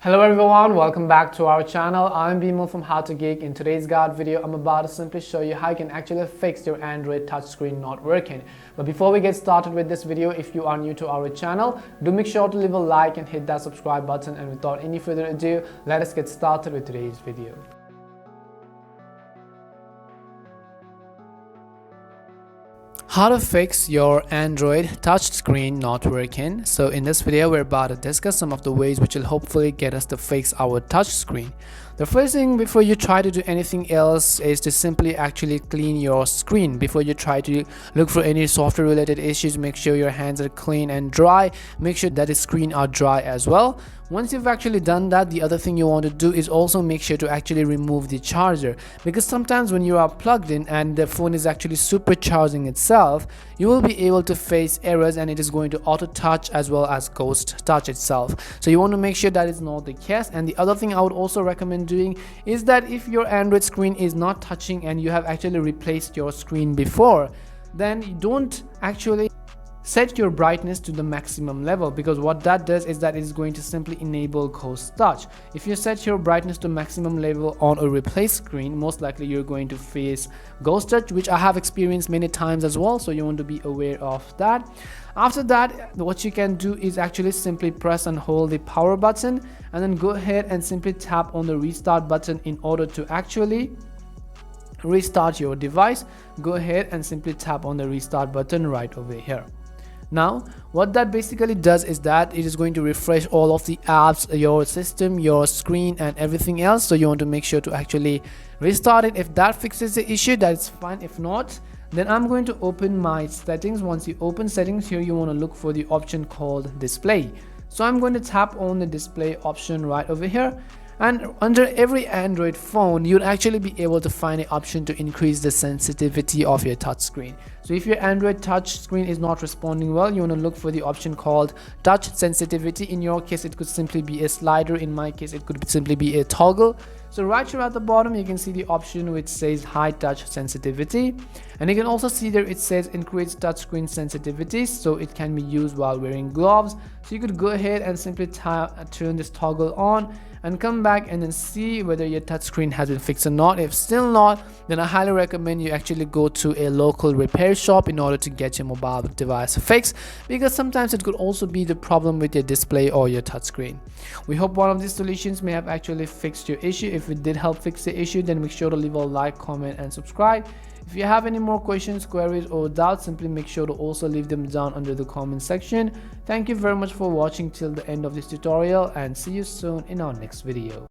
Hello everyone, welcome back to our channel. I'm Bimal from How to Geek. In today's guide video, I'm about to simply show you how you can actually fix your Android touchscreen not working. But before we get started with this video, if you are new to our channel, do make sure to leave a like and hit that subscribe button. And without any further ado, let us get started with today's video. How to fix your Android touchscreen not working. So in this video we're about to discuss some of the ways which will hopefully get us to fix our touchscreen. The first thing before you try to do anything else is to simply actually clean your screen. Before you try to look for any software related issues, make sure your hands are clean and dry. Make sure that the screen are dry as well. Once you've actually done that, the other thing you want to do is also make sure to actually remove the charger, because sometimes when you are plugged in and the phone is actually supercharging itself, you will be able to face errors and it is going to auto touch as well as ghost touch itself. So you want to make sure that is not the case. And the other thing I would also recommend doing is that if your Android screen is not touching and you have actually replaced your screen before, then you don't actually set your brightness to the maximum level, because what that does is that it is going to simply enable ghost touch. If you set your brightness to maximum level on a replaced screen, most likely you're going to face ghost touch, which I have experienced many times as well, so you want to be aware of that. After that, what you can do is actually simply press and hold the power button and then go ahead and simply tap on the restart button in order to actually restart your device. Go ahead and simply tap on the restart button right over here. Now what that basically does is that it is going to refresh all of the apps, your system, your screen and everything else. So you want to make sure to actually restart it. If that fixes the issue, that's fine. If not, then I'm going to open my settings. Once you open settings, here you want to look for the option called display. So I'm going to tap on the display option right over here. And under every Android phone, you'd actually be able to find an option to increase the sensitivity of your touchscreen. So if your Android touchscreen is not responding well, you want to look for the option called touch sensitivity. In your case, it could simply be a slider. In my case, it could simply be a toggle. So right here at the bottom, you can see the option which says high touch sensitivity. And you can also see there it says increase touchscreen sensitivity. So it can be used while wearing gloves. So you could go ahead and simply turn this toggle on and come back and then see whether your touchscreen has been fixed or not. If still not, then I highly recommend you actually go to a local repair shop in order to get your mobile device fixed, because sometimes it could also be the problem with your display or your touchscreen. We hope one of these solutions may have actually fixed your issue. If it did help fix the issue, then make sure to leave a like, comment and subscribe. If you have any more questions, queries or doubts, simply make sure to also leave them down under the comment section. Thank you very much for watching till the end of this tutorial, and see you soon in our next video.